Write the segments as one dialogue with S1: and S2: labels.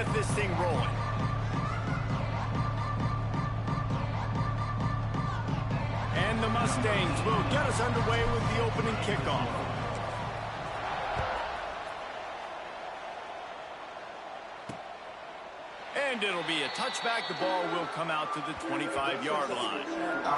S1: get this thing rolling. And the Mustangs will get us underway with the opening kickoff. And it'll be a touchback. The ball will come out to the 25-yard line.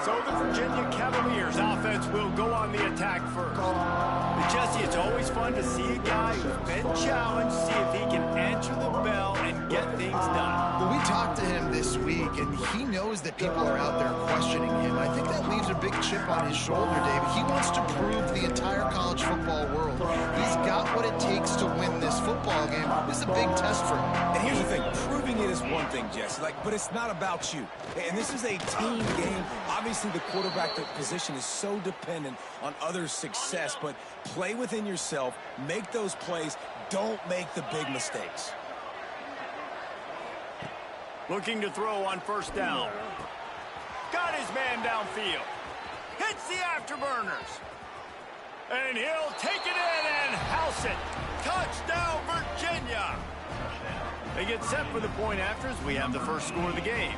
S1: So the Virginia Cavaliers offense will go on the attack first. But Jesse, it's always fun to see a guy who's been challenged, see if he can answer the bell and get things done.
S2: Well, we talked to him this week, and he knows that people are out there questioning him. I think that leaves a big chip on his shoulder, David. He wants to prove to the entire college football world he's got what it takes to win this football game. This is a big test for him.
S3: And here's the thing, proving it is one thing, Jesse, but it's not about you. And this is a team game. Obviously, the quarterback position is so dependent on others' success, but play within yourself, make those plays, don't make the big mistakes.
S1: Looking to throw on first down. Got his man downfield. Hits the afterburners. And he'll take it in and house it. Touchdown, Virginia. They get set for the point after as we have the first score of the game.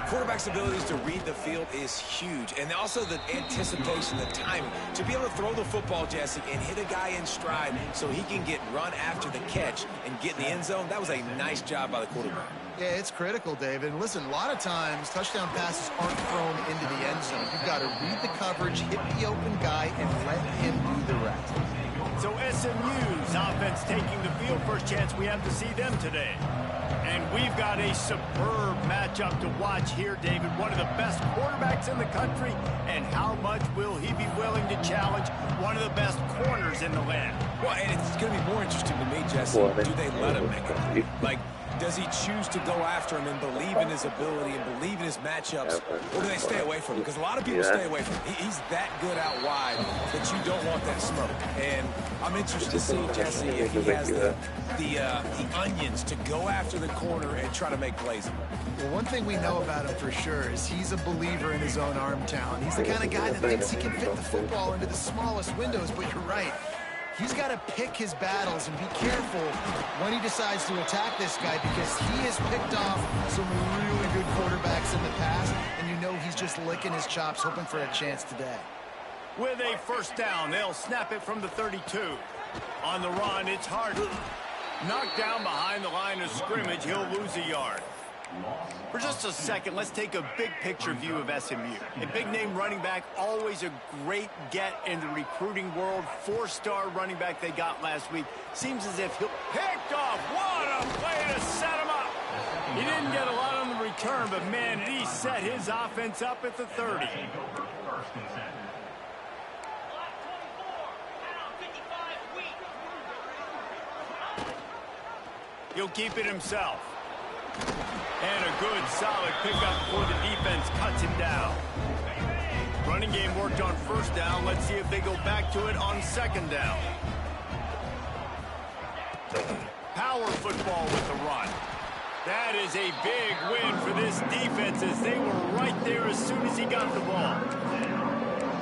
S3: Quarterback's abilities to read the field is huge, and also the anticipation, the timing. To be able to throw the football, Jesse, and hit a guy in stride so he can get run after the catch and get in the end zone, that was a nice job by the quarterback.
S2: Yeah, it's critical, David. And listen, a lot of times touchdown passes aren't thrown into the end zone. You've got to read the coverage, hit the open guy, and let him do the rest.
S1: So SMU's offense taking the field. First chance we have to see them today. And we've got a superb matchup to watch here, David. One of the best quarterbacks in the country. And how much will he be willing to challenge one of the best corners in the land?
S3: Well, and it's going to be more interesting to me, Jesse. Do they let him make it? Like, does he choose to go after him and believe in his ability and believe in his matchups, or do they stay away from him? Because a lot of people stay away from him. He's that good out wide that you don't want that smoke. And I'm interested to see, Jesse, if he has the onions to go after the corner and try to make plays.
S2: Well, one thing we know about him for sure is he's a believer in his own arm talent. He's the kind of guy that thinks he can fit the football into the smallest windows, but you're right. He's got to pick his battles and be careful when he decides to attack this guy, because he has picked off some really good quarterbacks in the past, and you know he's just licking his chops, hoping for a chance today.
S1: With a first down, they'll snap it from the 32. On the run, it's Harden. Knocked down behind the line of scrimmage, he'll lose a yard. For just a second, let's take a big picture view of SMU. A big-name running back, always a great get in the recruiting world. Four-star running back they got last week. Seems as if he'll... Picked off! What a play to set him up! He didn't get a lot on the return, but man, he set his offense up at the 30. He'll keep it himself. And a good, solid pickup before the defense cuts him down. Running game worked on first down. Let's see if they go back to it on second down. Power football with the run. That is a big win for this defense, as they were right there as soon as he got the ball.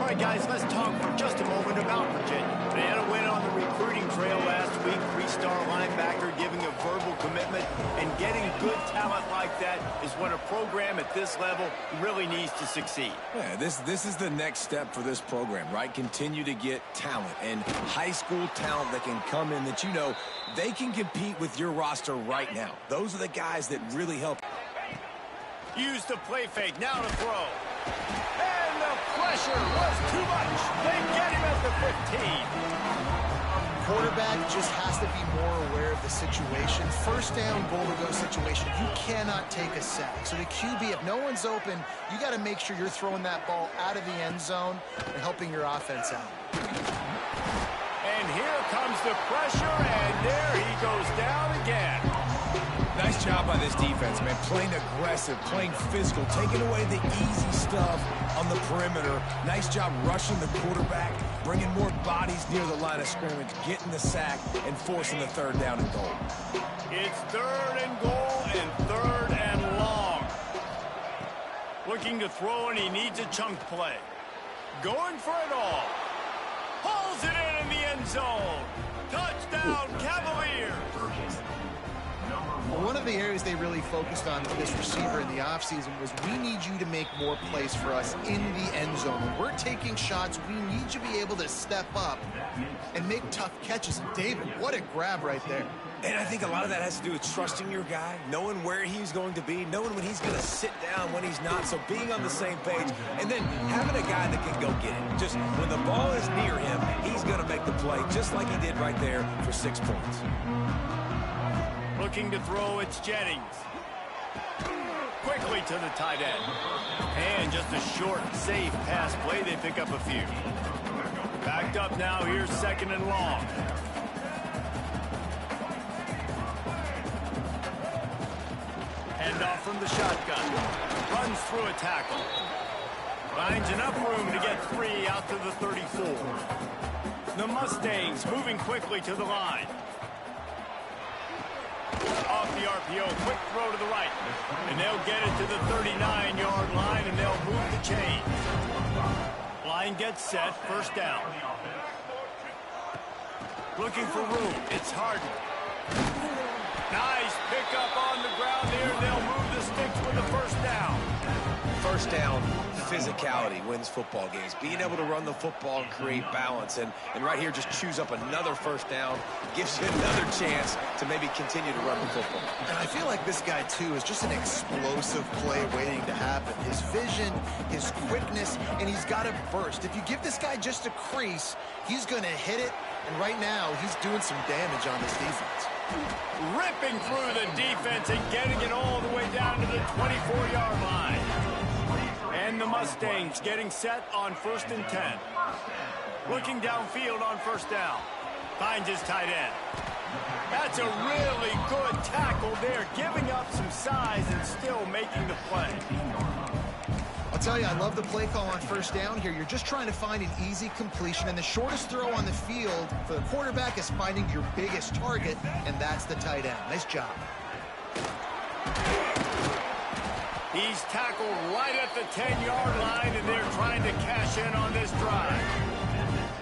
S1: All right, guys, let's talk for just a moment about Virginia. They had a win on the recruiting trail last week. Three-star linebacker giving a verbal commitment, and getting good talent like that is what a program at this level really needs to succeed.
S3: Yeah, this is the next step for this program, right? Continue to get talent, and high school talent that can come in that you know they can compete with your roster right now. Those are the guys that really help.
S1: Use the play fake, now to throw. And the pressure was too much. They get him at the 15.
S2: Quarterback just has to be more aware of the situation. First down, goal-to-go situation. You cannot take a sack. So the QB, if no one's open, you got to make sure you're throwing that ball out of the end zone and helping your offense out.
S1: And here comes the pressure, and there he goes down again.
S3: Nice job by this defense, man. Playing aggressive, playing physical, taking away the easy stuff on the perimeter. Nice job rushing the quarterback, bringing more bodies near the line of scrimmage, getting the sack, and forcing the third down and goal.
S1: It's third and goal and third and long. Looking to throw, and he needs a chunk play. Going for it all. Hauls it in the end zone. Touchdown, Cavaliers.
S2: of the areas they really focused on with this receiver in the offseason was we need you to make more plays for us in the end zone. When we're taking shots, we need you to be able to step up and make tough catches. And David, what a grab right there.
S3: And I think a lot of that has to do with trusting your guy, knowing where he's going to be, knowing when he's going to sit down, when he's not. So being on the same page, and then having a guy that can go get it. Just when the ball is near him, he's going to make the play, just like he did right there for 6 points.
S1: Looking to throw, it's Jennings. Quickly to the tight end. And just a short, safe pass play. They pick up a few. Backed up now. Here's 2nd and long. Hand off from the shotgun. Runs through a tackle. Finds enough room to get 3 out to the 34. The Mustangs moving quickly to the line. Off the RPO, quick throw to the right. And they'll get it to the 39-yard line, and they'll move the chain. Line gets set, 1st down. Looking for room, it's Harden. Nice pickup on the ground here. They'll move the sticks with the 1st down.
S3: 1st down, physicality wins football games. Being able to run the football and create balance. And right here, just choose up another 1st down. Gives you another chance to maybe continue to run the football.
S2: And I feel like this guy, too, is just an explosive play waiting to happen. His vision, his quickness, and he's got a burst. If you give this guy just a crease, he's going to hit it. And right now, he's doing some damage on this defense.
S1: Ripping through the defense and getting it all the way down to the 24-yard line. And the Mustangs getting set on 1st and 10. Looking downfield on 1st down. Finds his tight end. That's a really good tackle there, giving up some size and still making the play.
S2: I'll tell you, I love the play call on 1st down here. You're just trying to find an easy completion, and the shortest throw on the field for the quarterback is finding your biggest target, and that's the tight end. Nice job.
S1: He's tackled right at the 10-yard line, and they're trying to cash in on this drive.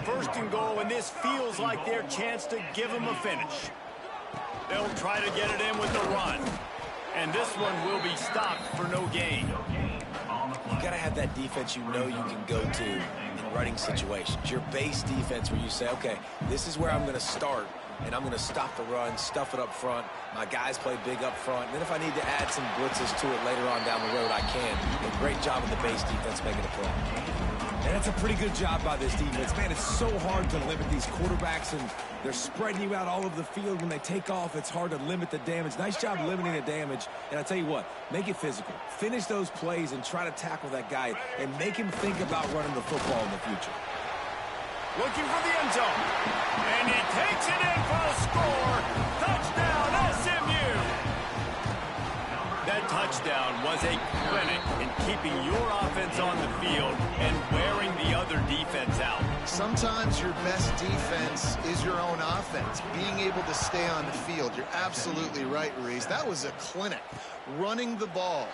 S1: 1st and goal, and this feels like their chance to give them a finish. They'll try to get it in with the run. And this one will be stopped for no gain.
S3: You got to have that defense you know you can go to in running situations. Your base defense where you say, okay, this is where I'm going to start, and I'm going to stop the run, stuff it up front. My guys play big up front. And then if I need to add some blitzes to it later on down the road, I can. A great job of the base defense making a play.
S4: And it's a pretty good job by this defense. Man, it's so hard to limit these quarterbacks, and they're spreading you out all over the field. When they take off, it's hard to limit the damage. Nice job limiting the damage. And I tell you what, make it physical. Finish those plays and try to tackle that guy and make him think about running the football in the future.
S1: Looking for the end zone. And he takes it in for a score. Touchdown, SMU. That touchdown was a clinic in keeping your offense on the field and wearing the other defense out.
S2: Sometimes your best defense is your own offense, being able to stay on the field. You're absolutely right, Reese. That was a clinic. Running the ball,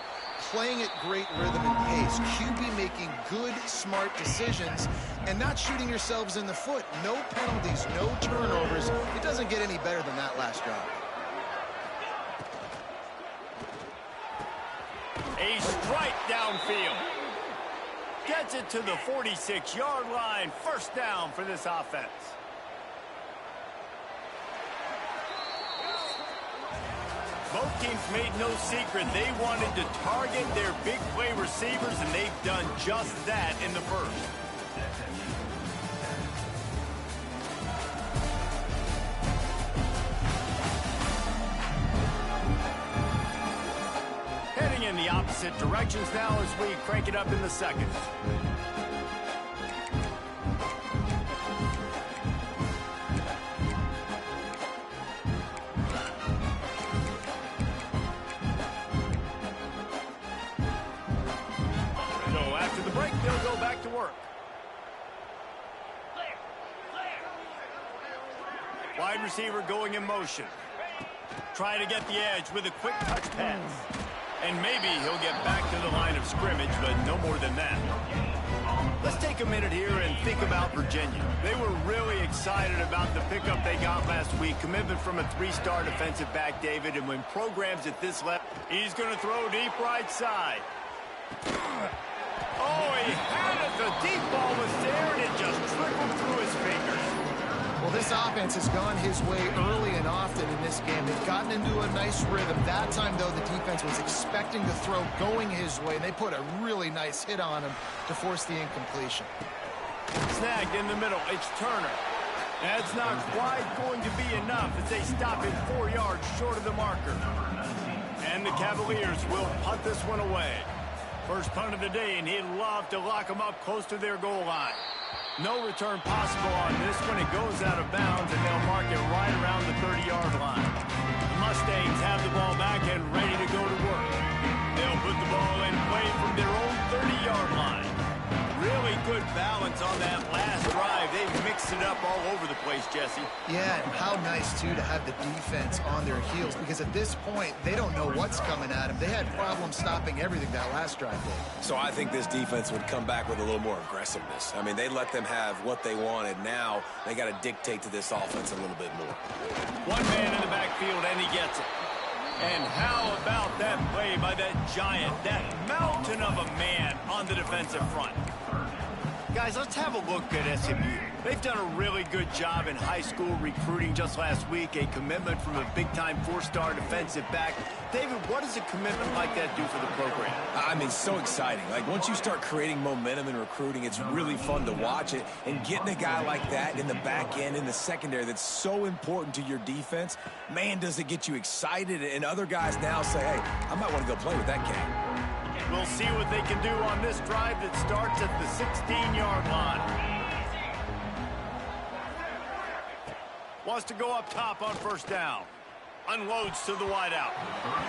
S2: playing at great rhythm and pace, QB making good, smart decisions, and not shooting yourselves in the foot. No penalties, no turnovers. It doesn't get any better than that last drive.
S1: A strike downfield. Gets it to the 46-yard line. 1st down for this offense. Both teams made no secret they wanted to target their big play receivers, and they've done just that in the 1st. Heading in the opposite directions now as we crank it up in the 2nd. So after the break, they'll go back to work. Wide receiver going in motion. Try to get the edge with a quick touch pass. And maybe he'll get back to the line of scrimmage, but no more than that. Let's take a minute here and think about Virginia. They were really excited about the pickup they got last week. Commitment from a 3-star defensive back, David, and when programs at this level, he's going to throw deep right side. Oh, he had it. The deep ball was there, and it just trickled through his fingers.
S2: Well, this offense has gone his way early and often in this game. They've gotten into a nice rhythm. That time, though, the defense was expecting the throw going his way, and they put a really nice hit on him to force the incompletion.
S1: Snagged in the middle. It's Turner. That's not quite going to be enough as they stop it 4 yards short of the marker. And the Cavaliers will punt this one away. First punt of the day, and he'd love to lock them up close to their goal line. No return possible on this one. It goes out of bounds, and they'll mark it right around the 30-yard line. The Mustangs have the ball back and ready to go to work. They'll put the ball in play from their own 30-yard line. Really good balance on that last drive. They've mixed it up all over the place, Jesse.
S2: Yeah, and how nice, too, to have the defense on their heels, because at this point, they don't know what's coming at them. They had problems stopping everything that last drive did.
S3: So I think this defense would come back with a little more aggressiveness. I mean, they let them have what they wanted. Now they got to dictate to this offense a little bit more.
S1: One man in the backfield, and he gets it. And how about that play by that giant, that mountain of a man on the defensive front? Guys, let's have a look at SMU. They've done a really good job in high school recruiting just last week, a commitment from a big-time 4-star defensive back. David, what does a commitment like that do for the program?
S3: I mean, so exciting. Like, once you start creating momentum in recruiting, it's really fun to watch it. And getting a guy like that in the back end, in the secondary, that's so important to your defense, man, does it get you excited. And other guys now say, hey, I might want to go play with that kid.
S1: We'll see what they can do on this drive that starts at the 16-yard line. Wants to go up top on first down. Unloads to the wideout.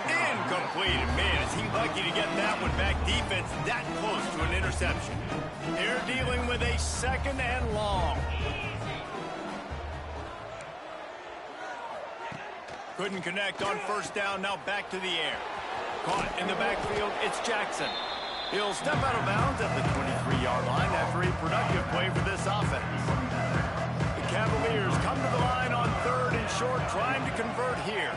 S1: Incomplete. Man, is he lucky to get that one back. Defense that close to an interception. They're dealing with a 2nd and long. Couldn't connect on first down. Now back to the air. Caught in the backfield, it's Jackson. He'll step out of bounds at the 23-yard line after a productive play for this offense. The Cavaliers come to the line on 3rd and short, trying to convert here.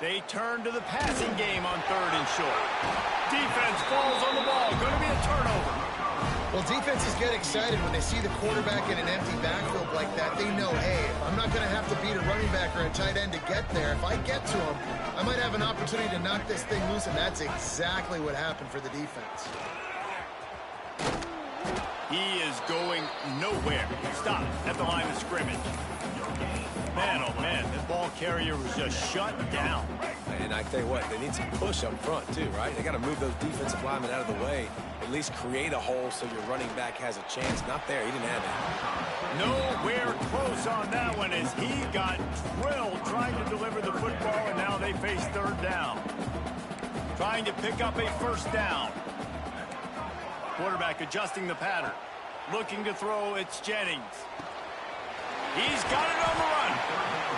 S1: They turn to the passing game on 3rd and short. Defense falls on the ball. Going to be a turnover.
S2: Well, defenses get excited when they see the quarterback in an empty backfield like that. They know, hey, I'm not going to have to beat a running back or a tight end to get there. If I get to him, I might have an opportunity to knock this thing loose, and that's exactly what happened for the defense.
S1: He is going nowhere. Stop at the line of scrimmage. Man, oh man, the ball carrier was just shut down.
S3: And I tell you what, they need some push up front too, right? They got to move those defensive linemen out of the way, at least create a hole so your running back has a chance. Not there. He didn't have it.
S1: Nowhere close on that one as he got drilled trying to deliver the football, and now they face 3rd down. Trying to pick up a 1st down. Quarterback adjusting the pattern. Looking to throw, it's Jennings. He's got it on the run.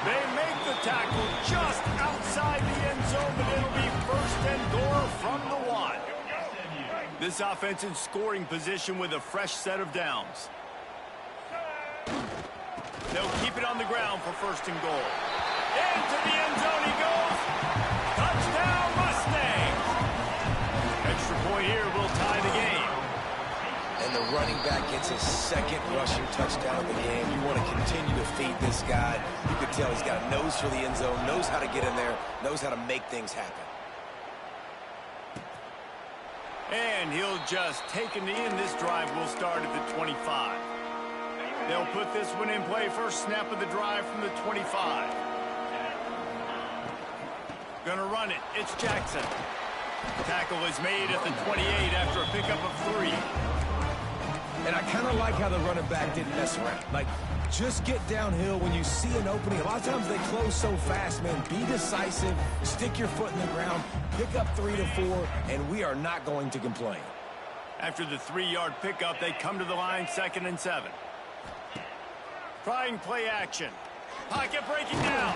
S1: They make the tackle just outside the end zone, but it'll be 1st and goal from the 1. This offense in scoring position with a fresh set of downs. They'll keep it on the ground for 1st and goal. Into the end zone he goes. Touchdown Mustangs. Extra point here will tie the game.
S3: And the running back gets his 2nd rushing touchdown of the game. You want to continue to feed this guy. You can tell he's got a nose for the end zone, knows how to get in there, knows how to make things happen.
S1: And he'll just take a knee, and this drive will start at the 25. They'll put this one in play. First snap of the drive from the 25. Gonna run it. It's Jackson. Tackle is made at the 28 after a pickup of 3.
S3: And I kind of like how the running back didn't mess around. Like, just get downhill when you see an opening. A lot of times they close so fast, man. Be decisive, stick your foot in the ground, pick up 3 to 4, and we are not going to complain.
S1: After the 3-yard pickup, they come to the line 2nd and 7. Trying play action. Pocket breaking down.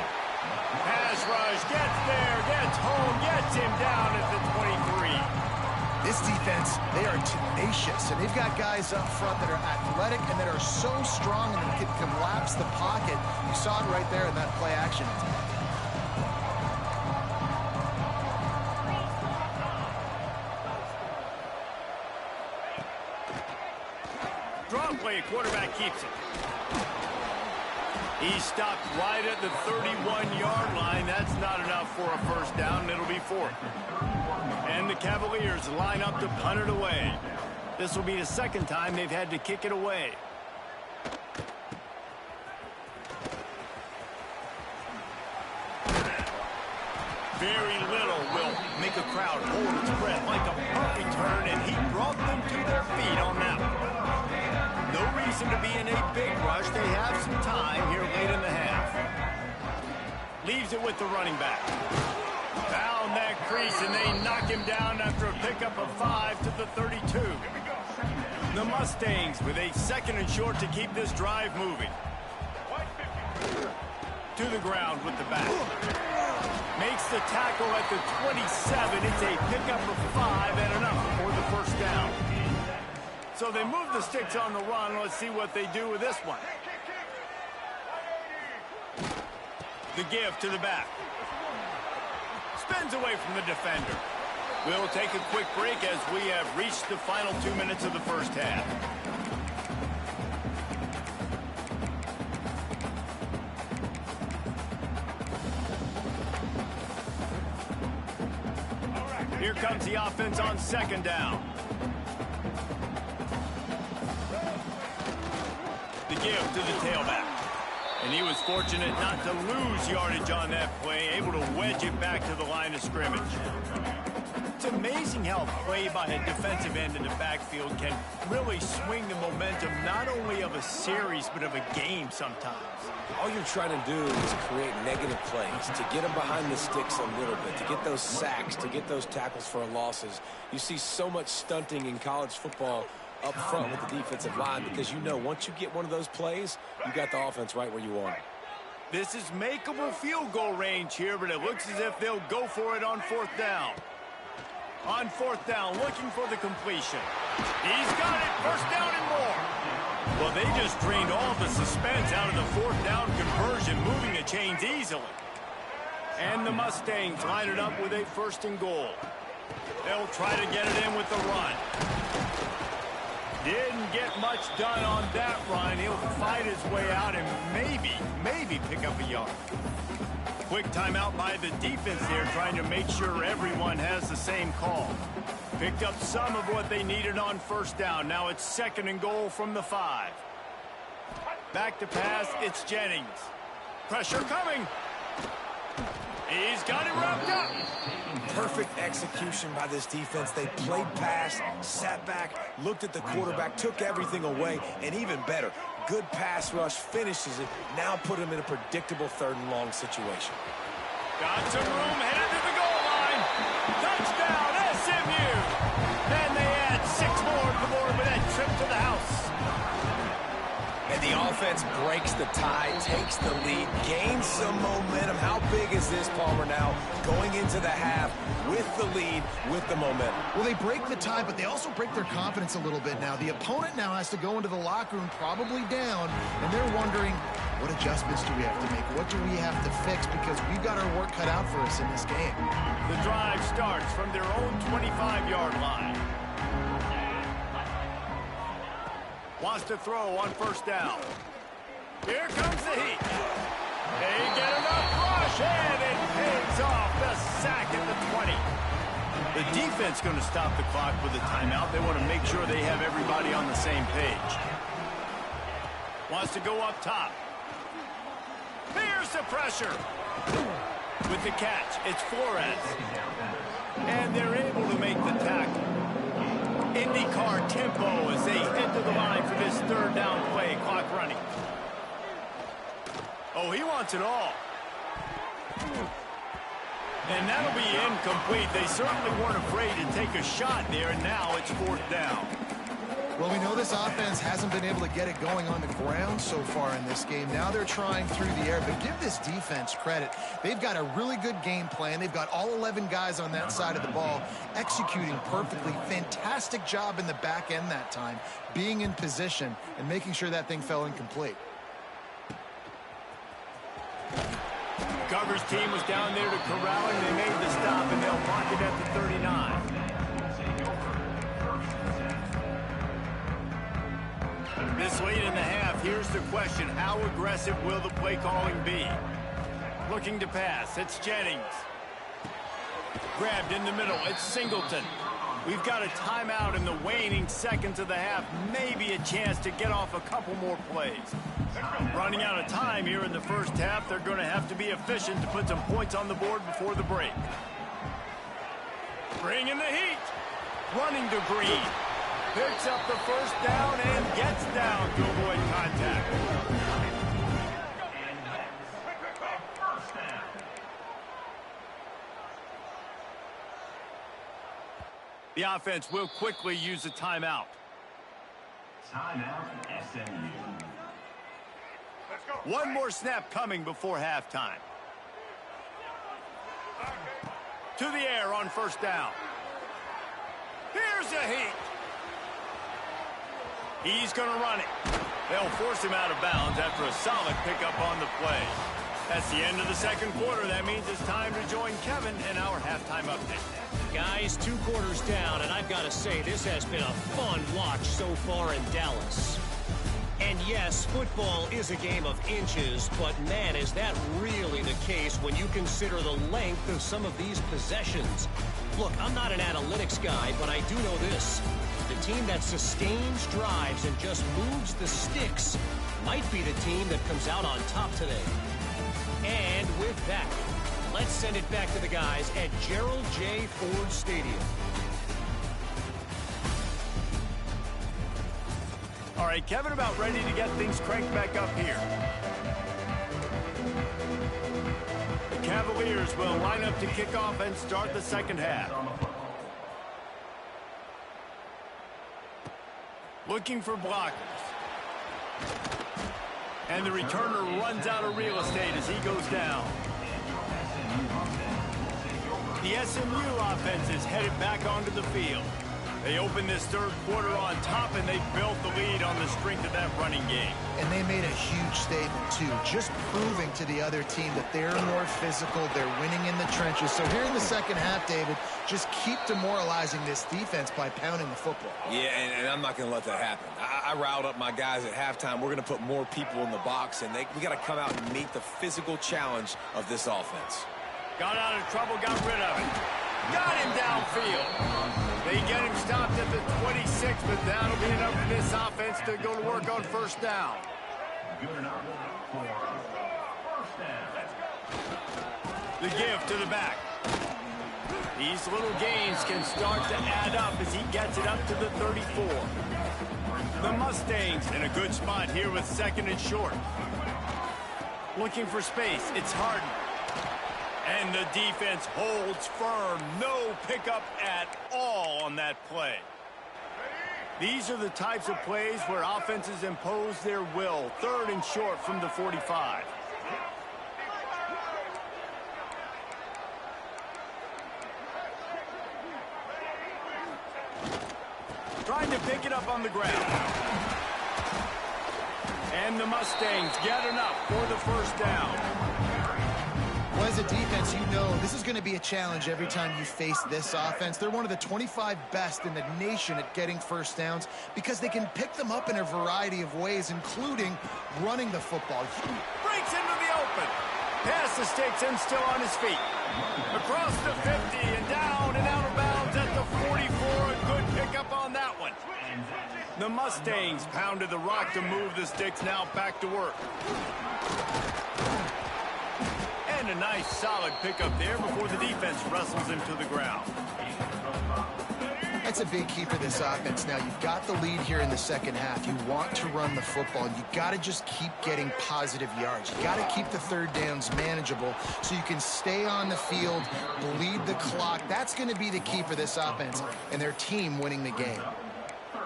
S1: Pass rush, gets there, gets home, gets him down at the 23.
S2: This defense, they are tenacious, and they've got guys up front that are athletic and that are so strong and that can collapse the pocket. You saw it right there in that play action attack.
S1: Draw play, quarterback keeps it. He stopped right at the 31-yard line. That's not enough for a first down, and it'll be fourth. And the Cavaliers line up to punt it away. This will be the second time they've had to kick it away. Very little will make a crowd hold its breath like a punt return, and he brought them to their feet on that one. No reason to be in a big rush. They have some time here late in the half. Leaves it with the running back. Found that crease, and they knock him down after a pickup of 5 to the 32. The Mustangs with a second and short to keep this drive moving. To the ground with the back. Makes the tackle at the 27. It's a pickup of 5 and enough for the first down. So they move the sticks on the run. Let's see what they do with this one. The give to the back. Spins away from the defender. We'll take a quick break as we have reached the final 2 minutes of the first half. Here comes the offense on second down. The give to the tailback. And he was fortunate not to lose yardage on that play, able to wedge it back to the line of scrimmage. It's amazing how a play by a defensive end in the backfield can really swing the momentum not only of a series but of a game sometimes.
S3: All you're trying to do is create negative plays, to get them behind the sticks a little bit, to get those sacks, to get those tackles for losses. You see so much stunting in college football up front with the defensive line because you know once you get one of those plays, you got the offense right where you want it.
S1: This is makeable field goal range here, but it looks as if they'll go for it on fourth down. On fourth down, looking for the completion. He's got it, first down and more. Well, they just drained all the suspense out of the fourth down conversion, moving the chains easily. And the Mustangs line it up with a first and goal. They'll try to get it in with the run. Didn't get much done on that run. He'll fight his way out and maybe pick up a yard. Quick timeout by the defense there, trying to make sure everyone has the same call. Picked up some of what they needed on first down. Now it's second and goal from the 5. Back to pass, it's Jennings. Pressure coming. He's got it wrapped up.
S3: Perfect execution by this defense. They played pass, sat back, looked at the quarterback, took everything away, and even better, good pass rush, finishes it, now put him in a predictable third and long situation.
S1: Got some room, headed to the goal line. Touchdown, SMU. Then they add 6 more to the board with that trip to the house.
S3: And the offense breaks the tie, takes the lead, gains some momentum. How big is this, Palmer, now going into the half with the lead, with the momentum?
S2: Well, they break the tie, but they also break their confidence a little bit now. The opponent now has to go into the locker room probably down, and they're wondering, what adjustments do we have to make? What do we have to fix? Because we've got our work cut out for us in this game.
S1: The drive starts from their own 25-yard line. Wants to throw on first down. Here comes the heat. They get enough rush, and it pays off. The sack at the 20. The defense going to stop the clock with a timeout. They want to make sure they have everybody on the same page. Wants to go up top. Here's the pressure. With the catch, it's Flores. And they're able to make the tackle. IndyCar tempo as they head to the line for this third down play. Clock running. Oh, he wants it all. And that'll be incomplete. They certainly weren't afraid to take a shot there, and now it's fourth down.
S2: Well, we know this offense hasn't been able to get it going on the ground so far in this game. Now they're trying through the air, but give this defense credit. They've got a really good game plan. They've got all 11 guys on that side of the ball executing perfectly. Fantastic job in the back end that time, being in position and making sure that thing fell incomplete.
S1: Cover's team was down there to corral him. They made the stop, and they'll mark it at the 39. This late in the half, here's the question. How aggressive will the play calling be? Looking to pass. It's Jennings. Grabbed in the middle. It's Singleton. We've got a timeout in the waning seconds of the half. Maybe a chance to get off a couple more plays. Running out of time here in the first half. They're going to have to be efficient to put some points on the board before the break. Bringing the heat. Running to Green. Picks up the first down and gets down to avoid contact. The offense will quickly use a timeout.
S5: Timeout, SMU.
S1: One more snap coming before halftime. To the air on first down. Here's a heat. He's going to run it. They'll force him out of bounds after a solid pickup on the play. That's the end of the second quarter. That means it's time to join Kevin in our halftime update.
S6: Guys, 2 quarters down, and I've got to say, this has been a fun watch so far in Dallas. And yes, football is a game of inches, but man, is that really the case when you consider the length of some of these possessions. Look, I'm not an analytics guy, but I do know this. The team that sustains drives and just moves the sticks might be the team that comes out on top today. And with that, let's send it back to the guys at Gerald J. Ford Stadium.
S1: All right, Kevin, about ready to get things cranked back up here. The Cavaliers will line up to kick off and start the second half. Looking for blockers. And the returner runs out of real estate as he goes down. The SMU offense is headed back onto the field. They open this third quarter on top, and they built the lead on the strength of that running game.
S2: And they made a huge statement, too, just proving to the other team that they're more physical, they're winning in the trenches. So here in the second half, David, just keep demoralizing this defense by pounding the football.
S3: Yeah, and I'm not going to let that happen. I riled up my guys at halftime. We're going to put more people in the box, and we got to come out and meet the physical challenge of this offense.
S1: Got out of trouble, got rid of it. Got him downfield. They get him stopped at the 26, but that'll be enough for this offense to go to work on first down.
S5: Good enough for first down.
S1: The give to the back. These little gains can start to add up as he gets it up to the 34. The Mustangs in a good spot here with second and short. Looking for space. It's Harden. And the defense holds firm. No pickup at all on that play. These are the types of plays where offenses impose their will. Third and short from the 45. Trying to pick it up on the ground. And the Mustangs get enough for the first down.
S2: Well, as a defense, you know this is going to be a challenge every time you face this offense. They're one of the 25 best in the nation at getting first downs because they can pick them up in a variety of ways, including running the football.
S1: Breaks into the open. Pass the sticks and still on his feet. Across the 50 and down and out of bounds at the 44. A good pickup on that one. The Mustangs pounded the rock to move the sticks. Now back to work. And a nice solid pickup there before the defense wrestles him to the ground.
S2: That's a big key for this offense. Now, you've got the lead here in the second half. You want to run the football. You got to just keep getting positive yards. You got to keep the third downs manageable so you can stay on the field, bleed the clock. That's going to be the key for this offense and their team winning the game.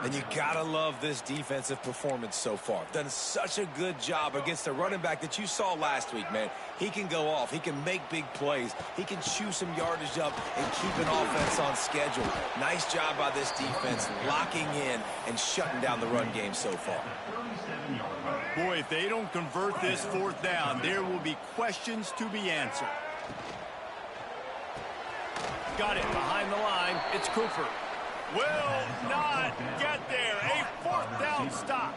S3: And you gotta love this defensive performance so far. Done such a good job against the running back that you saw last week, man. He can go off. He can make big plays. He can chew some yardage up and keep an offense on schedule. Nice job by this defense locking in and shutting down the run game so far.
S1: Boy, if they don't convert this fourth down, there will be questions to be answered. Got it behind the line. It's Cooper. Will not get there. A fourth down stop.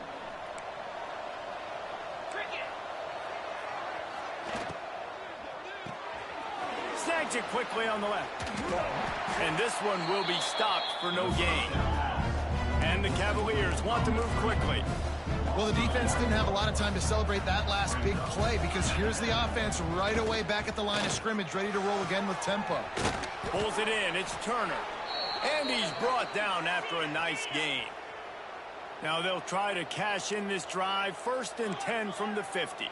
S1: Snags it quickly on the left. And this one will be stopped for no gain. And the Cavaliers want to move quickly.
S2: Well, the defense didn't have a lot of time to celebrate that last big play because here's the offense right away back at the line of scrimmage, ready to roll again with tempo.
S1: Pulls it in. It's Turner. And he's brought down after a nice gain. Now they'll try to cash in this drive. 1st and 10 from the 50.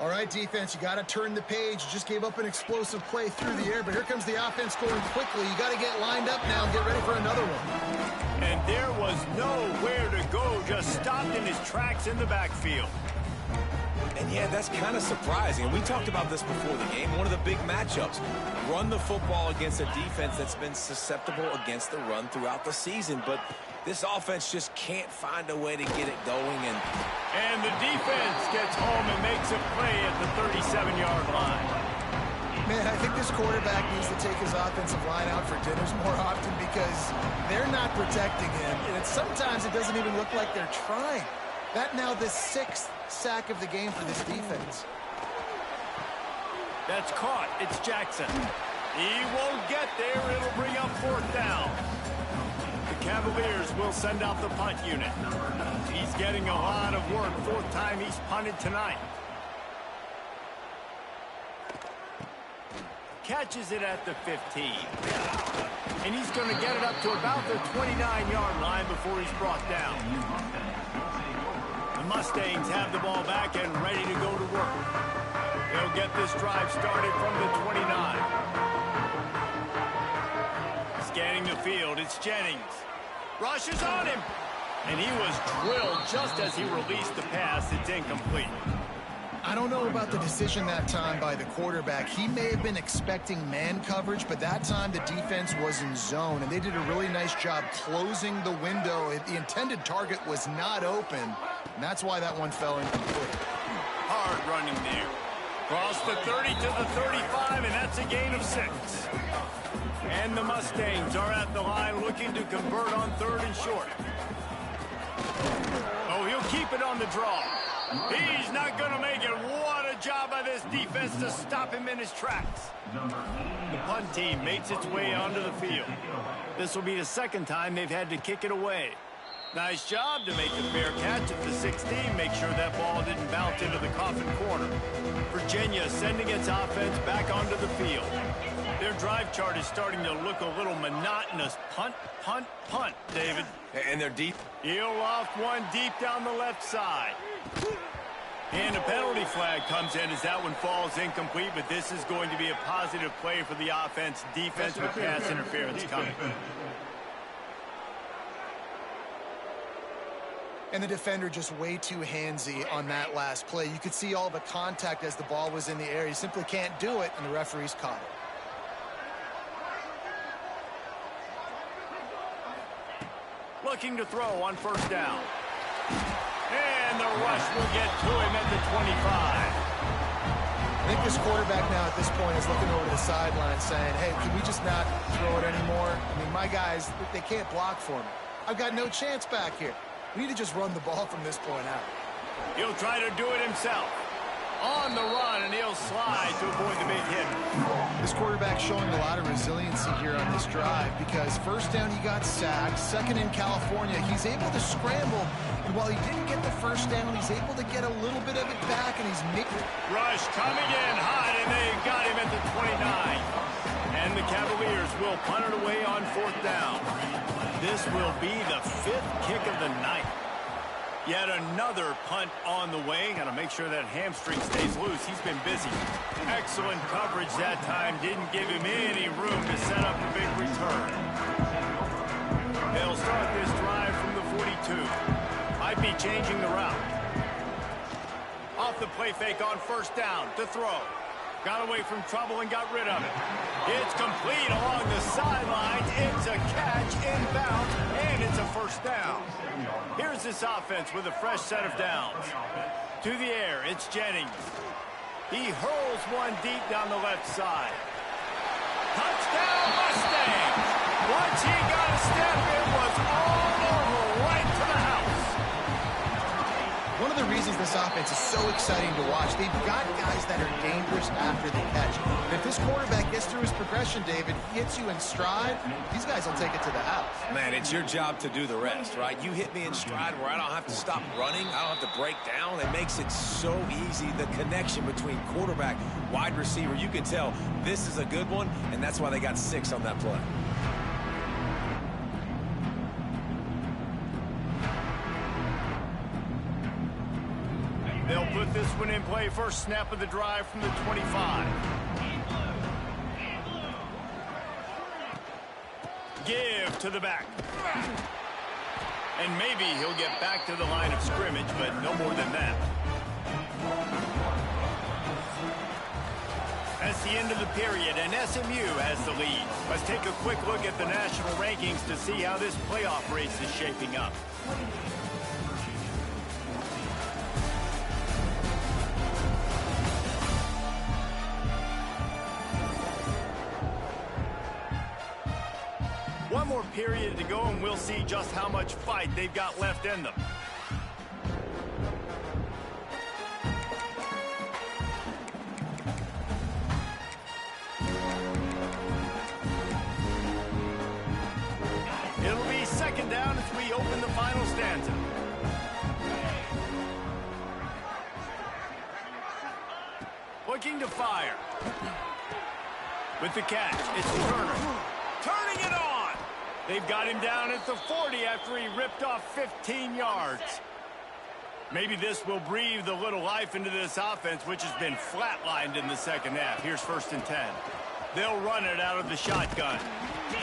S2: All right, defense, you got to turn the page. You just gave up an explosive play through the air, but here comes the offense going quickly. You got to get lined up now and get ready for another one.
S1: And there was nowhere to go, just stopped in his tracks in the backfield.
S3: And yeah, that's kind of surprising. And we talked about this before the game. One of the big matchups. Run the football against a defense that's been susceptible against the run throughout the season. But this offense just can't find a way to get it going.
S1: And the defense gets home and makes a play at the 37-yard line.
S2: Man, I think this quarterback needs to take his offensive line out for dinners more often because they're not protecting him. And sometimes it doesn't even look like they're trying. That now the 6th sack of the game for this defense.
S1: That's caught. It's Jackson. He won't get there. It'll bring up 4th down. The Cavaliers will send out the punt unit. He's getting a lot of work. 4th time he's punted tonight. Catches it at the 15. And he's going to get it up to about the 29-yard line before he's brought down. The Mustangs have the ball back and ready to go to work. They'll get this drive started from the 29. Scanning the field, it's Jennings. Rushes on him. And he was drilled just as he released the pass. It's incomplete.
S2: I don't know about the decision that time by the quarterback. He may have been expecting man coverage, but that time the defense was in zone, and they did a really nice job closing the window. The intended target was not open, and that's why that one fell incomplete.
S1: Hard running there. Cross the 30 to the 35, and that's a gain of 6. And the Mustangs are at the line looking to convert on 3rd and short. Oh, he'll keep it on the draw. He's not going to make it. What a job by this defense to stop him in his tracks. The punt team makes its way onto the field. This will be the 2nd time they've had to kick it away. Nice job to make a fair catch at the 16. Make sure that ball didn't bounce into the coffin corner. Virginia sending its offense back onto the field. Their drive chart is starting to look a little monotonous. Punt, punt, punt, David.
S3: And they're deep.
S1: He'll loft one deep down the left side. And a penalty flag comes in as that one falls incomplete, but this is going to be a positive play for the offense. Defense with pass interference coming.
S2: And the defender just way too handsy on that last play. You could see all the contact as the ball was in the air. He simply can't do it, and the referees caught it.
S1: Looking to throw on 1st down. And the rush will get to him at the 25.
S2: I think this quarterback now at this point is looking over the sideline saying, hey, can we just not throw it anymore? I mean, my guys, they can't block for me. I've got no chance back here. We need to just run the ball from this point out.
S1: He'll try to do it himself. On the run, and he'll slide to avoid the big hit.
S2: This quarterback showing a lot of resiliency here on this drive because 1st down he got sacked, 2nd in California. He's able to scramble, and while he didn't get the 1st down, he's able to get a little bit of it back, and he's making...
S1: Rush coming in hot, and they got him at the 29. And the Cavaliers will punt it away on 4th down. This will be the 5th kick of the night. Yet another punt on the way. Got to make sure that hamstring stays loose. He's been busy. Excellent coverage that time. Didn't give him any room to set up a big return. They'll start this drive from the play fake on first down to throw. Got away from trouble and got rid of it. It's complete along the sidelines. It's a catch inbound, and it's a first down. Here's this offense with a fresh set of downs. To the air, it's Jennings. He hurls one deep down the left side. Touchdown, Mustangs! Once he got a step, it was all over, right to the house.
S2: One of the reasons this offense is so exciting to watch, they've got guys that are dangerous after the catch. And if this quarterback gets through his progression, David, he hits you in stride, these guys will take it to the house.
S3: Man, it's your job to do the rest, right? You hit me in stride where I don't have to stop running. I don't have to break down. It makes it so easy. The connection between quarterback, wide receiver, you can tell this is a good one, and that's why they got 6 on that play.
S1: They'll put this one in play. First snap of the drive from the 25. Give to the back. And maybe he'll get back to the line of scrimmage, but no more than that. That's the end of the period, and SMU has the lead. Let's take a quick look at the national rankings to see how this playoff race is shaping up. One more period to go, and we'll see just how much fight they've got left in them. It'll be second down as we open the final stanza. Looking to fire. With the catch, it's Turner. Turning it on! They've got him down at the 40 after he ripped off 15 yards. Maybe this will breathe a little life into this offense, which has been flatlined in the second half. Here's 1st and 10. They'll run it out of the shotgun.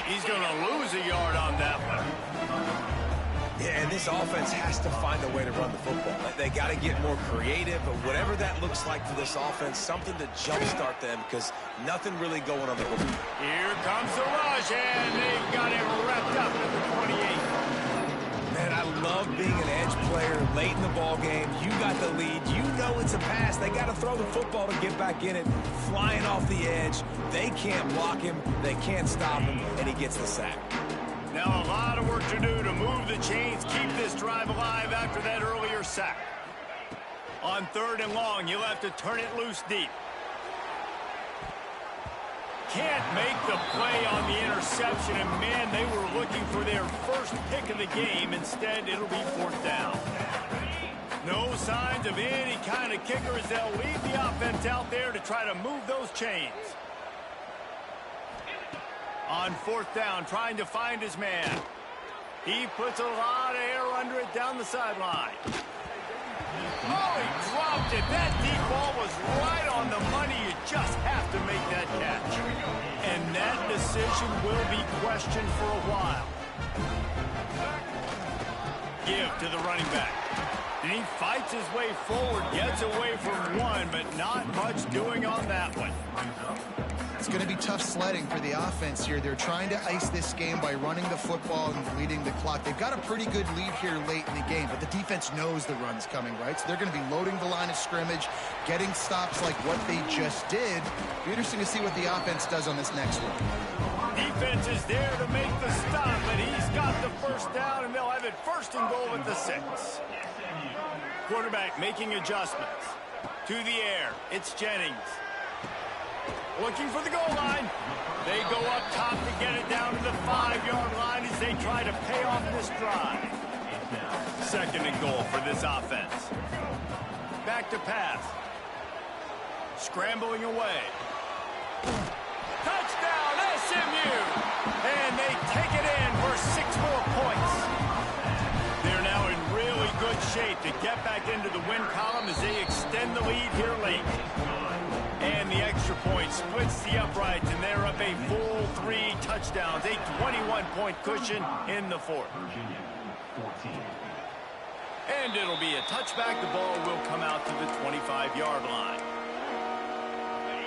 S1: He's going to lose a yard on that one.
S3: Yeah, and this offense has to find a way to run the football. They got to get more creative, but whatever that looks like for this offense, something to jumpstart them because nothing really going on the football.
S1: Here comes the rush, and they've got him wrapped up at the 28.
S3: Man, I love being an edge player late in the ball game. You got the lead. You know it's a pass. They got to throw the football to get back in it. Flying off the edge. They can't block him. They can't stop him, and he gets the sack.
S1: Now a lot of work to do to move the chains, keep this drive alive after that earlier sack. On 3rd and long, you'll have to turn it loose deep. Can't make the play on the interception, and man, they were looking for their first pick of the game. Instead, it'll be 4th down. No signs of any kind of kicker as they'll leave the offense out there to try to move those chains. On 4th down, trying to find his man. He puts a lot of air under it down the sideline. Oh, he dropped it. That deep ball was right on the money. You just have to make that catch. And that decision will be questioned for a while. Give to the running back. And he fights his way forward, gets away from one, but not much doing on that one.
S2: It's going to be tough sledding for the offense here. They're trying to ice this game by running the football and leading the clock. They've got a pretty good lead here late in the game, but the defense knows the run's coming, right? So they're going to be loading the line of scrimmage, getting stops like what they just did. It'll be interesting to see what the offense does on this next one.
S1: Defense is there to make the stop, but he's got the first down, and they'll have it 1st and goal at the 6. Quarterback making adjustments. To the air, it's Jennings. Looking for the goal line. They go up top to get it down to the 5-yard line as they try to pay off this drive. 2nd and goal for this offense. Back to pass. Scrambling away. Touchdown, SMU! And they take it in for 6 more points. They're now in really good shape to get back into the win column as they extend the lead here late. And the extra point splits the uprights, and they're up a full 3 touchdowns, a 21-point cushion in the 4th. And it'll be a touchback. The ball will come out to the 25-yard line.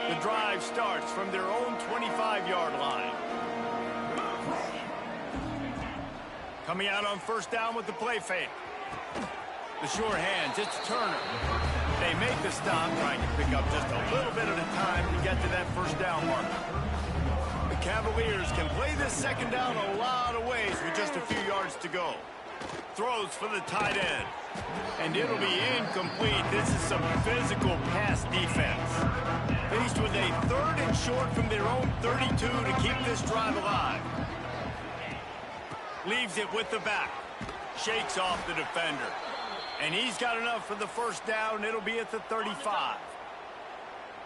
S1: The drive starts from their own 25-yard line. Coming out on first down with the play fake. The sure hands, it's Turner. They make the stop, trying to pick up just a little bit at a time to get to that first down marker. The Cavaliers can play this second down a lot of ways with just a few yards to go. Throws for the tight end. And it'll be incomplete. This is some physical pass defense. Faced with a 3rd and short from their own 32 to keep this drive alive. Leaves it with the back. Shakes off the defender. And he's got enough for the first down. It'll be at the 35.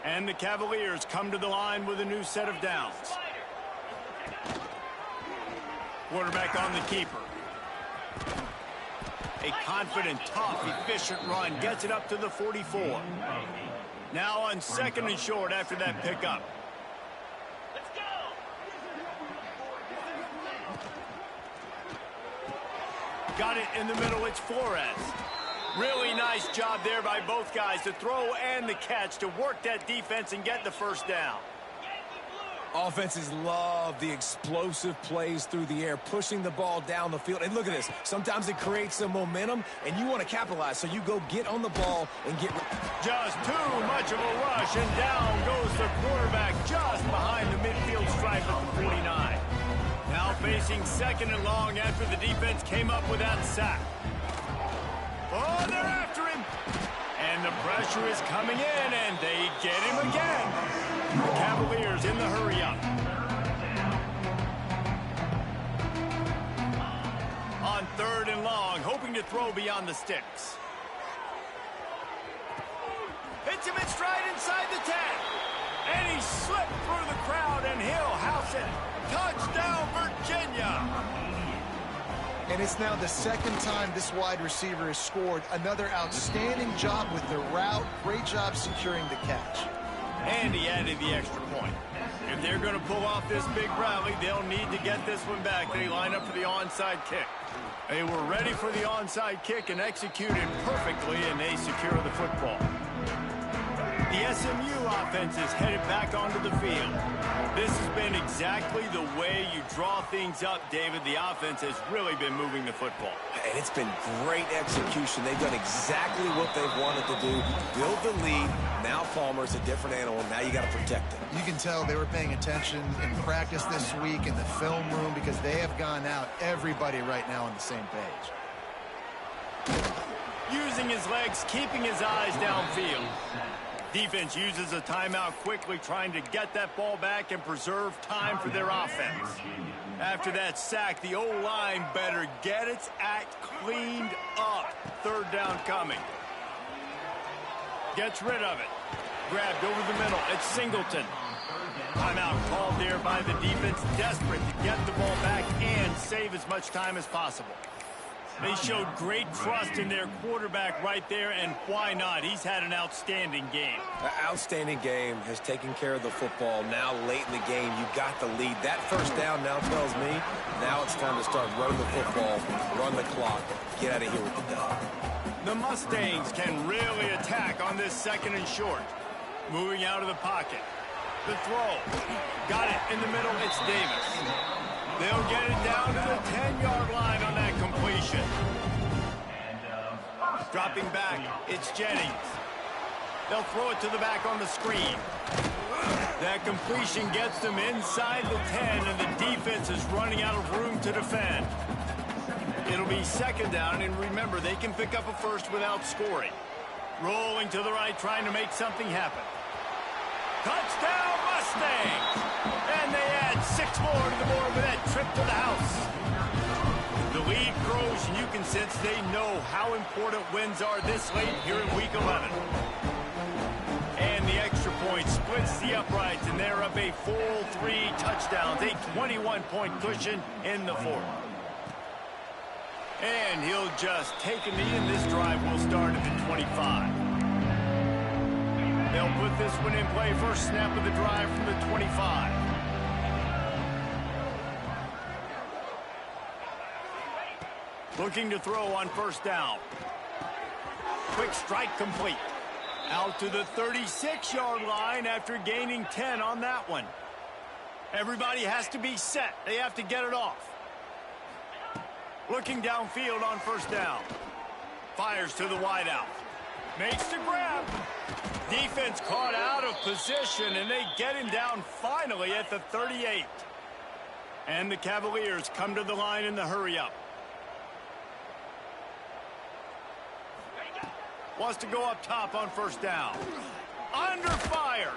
S1: And the Cavaliers come to the line with a new set of downs. Quarterback on the keeper. A confident, tough, efficient run. Gets it up to the 44. Now on 2nd and short after that pickup. Let's go. Got it in the middle. It's Flores. Really nice job there by both guys to throw and the catch to work that defense and get the first down.
S3: Offenses love the explosive plays through the air, pushing the ball down the field. And look at this. Sometimes it creates some momentum, and you want to capitalize. So you go get on the ball and get...
S1: Just too much of a rush, and down goes the quarterback just behind the midfield stripe at the 49. Now facing 2nd and long after the defense came up with that sack. Oh, they're after him. And the pressure is coming in, and they get him again. The Cavaliers in the hurry-up. On 3rd and long, hoping to throw beyond the sticks. Hits him in stride inside the 10. And he slipped through the crowd, and he'll house it. Touchdown, Virginia.
S2: And it's now the 2nd time this wide receiver has scored. Another outstanding job with the route. Great job securing the catch.
S1: And he added the extra point. If they're going to pull off this big rally, they'll need to get this one back. They line up for the onside kick. They were ready for the onside kick and executed perfectly, and they secure the football. The SMU offense is headed back onto the field. This has been exactly the way you draw things up, David. The offense has really been moving the football.
S3: And it's been great execution. They've done exactly what they've wanted to do. Build the lead. Now Palmer's a different animal. Now you got to protect him.
S2: You can tell they were paying attention in practice this week in the film room because they have gone out, everybody right now on the same page.
S1: Using his legs, keeping his eyes downfield. Defense uses a timeout quickly, trying to get that ball back and preserve time for their offense. After that sack, the O-line better get its act cleaned up. 3rd down coming. Gets rid of it. Grabbed over the middle. It's Singleton. Timeout called there by the defense, desperate to get the ball back and save as much time as possible. They showed great trust in their quarterback right there, and why not? He's had an outstanding game.
S3: An outstanding game, has taken care of the football. Now late in the game, you got the lead. That first down now tells me now it's time to start running the football, run the clock, get out of here with the dub.
S1: The Mustangs can really attack on this 2nd and short. Moving out of the pocket. The throw. Got it in the middle. It's Davis. They'll get it down to the 10-yard line on that completion. Dropping back, it's Jennings. They'll throw it to the back on the screen. That completion gets them inside the 10, and the defense is running out of room to defend. It'll be 2nd down, and remember, they can pick up a first without scoring. Rolling to the right, trying to make something happen. Touchdown, Mustangs! And they add 6 more to the board with that trip to the house. The lead grows, and you can sense they know how important wins are this late here in Week 11. And the extra point splits the uprights, and they're up a full 3 touchdowns, a 21-point cushion in the 4th. And he'll just take a knee, and this drive will start at the 25. They'll put this one in play. First snap of the drive from the 25. Looking to throw on first down. quick strike complete. Out to the 36-yard line after gaining 10 on that one. Everybody has to be set. They have to get it off. Looking downfield on first down. Fires to the wideout. Makes the grab. Defense caught out of position, and they get him down finally at the 38. And the Cavaliers come to the line in the hurry-up. Wants to go up top on first down. Under fire.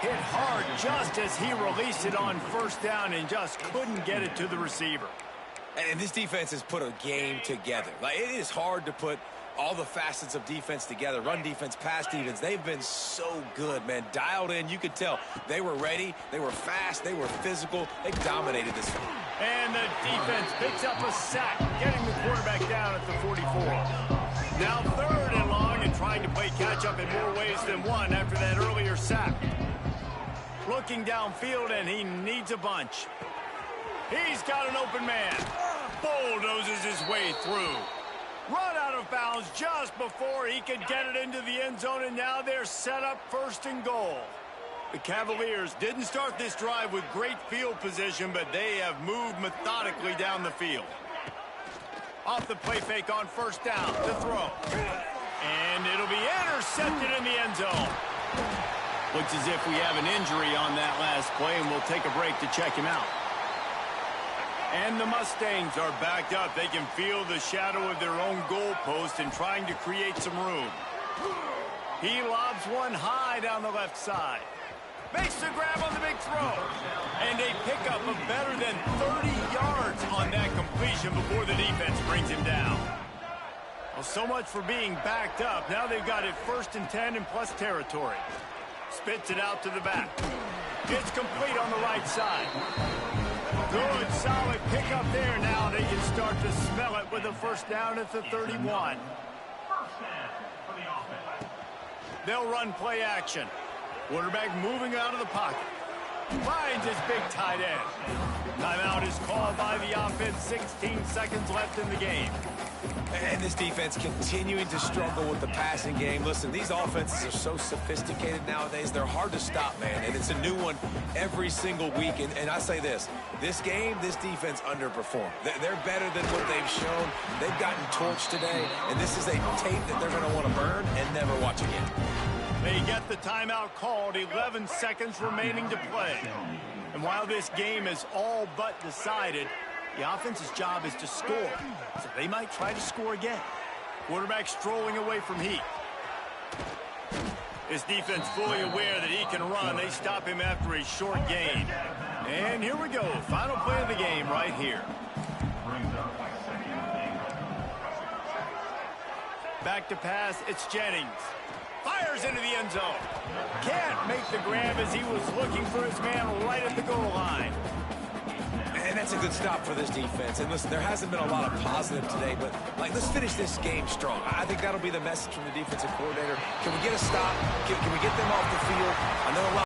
S1: Hit hard just as he released it on first down and just couldn't get it to the receiver.
S3: And this defense has put a game together. Like, it is hard to put all the facets of defense together. Run defense, pass defense. They've been so good, man. Dialed in. You could tell they were ready. They were fast. They were physical. They dominated this one.
S1: And the defense picks up a sack, getting the quarterback down at the 44. Now 3rd and long, and trying to play catch-up in more ways than one after that earlier sack. Looking downfield, and he needs a bunch. He's got an open man. Bulldozes his way through. Run out of bounds just before he could get it into the end zone, and now they're set up 1st and goal. The Cavaliers didn't start this drive with great field position, but they have moved methodically down the field. Off the play fake on first down to throw. And it'll be intercepted in the end zone. Looks as if we have an injury on that last play, and we'll take a break to check him out. And the Mustangs are backed up. They can feel the shadow of their own goalpost and trying to create some room. He lobs one high down the left side. Makes the grab on the big throw. And a pickup of better than 30 yards on that completion before the defense brings him down. Well, so much for being backed up. Now they've got it 1st and 10 in plus territory. Spits it out to the back. It's complete on the right side. Good, solid pickup there. Now they can start to smell it with a first down at the 31. They'll run play action. Quarterback moving out of the pocket. Finds his big tight end. Timeout is called by the offense. 16 seconds left in the game.
S3: And this defense continuing to struggle with the passing game. Listen, these offenses are so sophisticated nowadays. They're hard to stop, man. And it's a new one every single week. And I say this game, this defense underperformed. They're better than what they've shown. They've gotten torched today. And this is a tape that they're going to want to burn and never watch again.
S1: They get the timeout called. 11 seconds remaining to play. And while this game is all but decided, the offense's job is to score, so they might try to score again. Quarterback strolling away from Heat. His defense fully aware that he can run. They stop him after a short gain. And here we go. Final play of the game right here. Back to pass. It's Jennings. Fires into the end zone. Can't make the grab as he was looking for his man right at the goal line.
S3: And that's a good stop for this defense. And listen, there hasn't been a lot of positive today, but let's finish this game strong. I think that'll be the message from the defensive coordinator. Can we get a stop? Can we get them off the field? I know a lot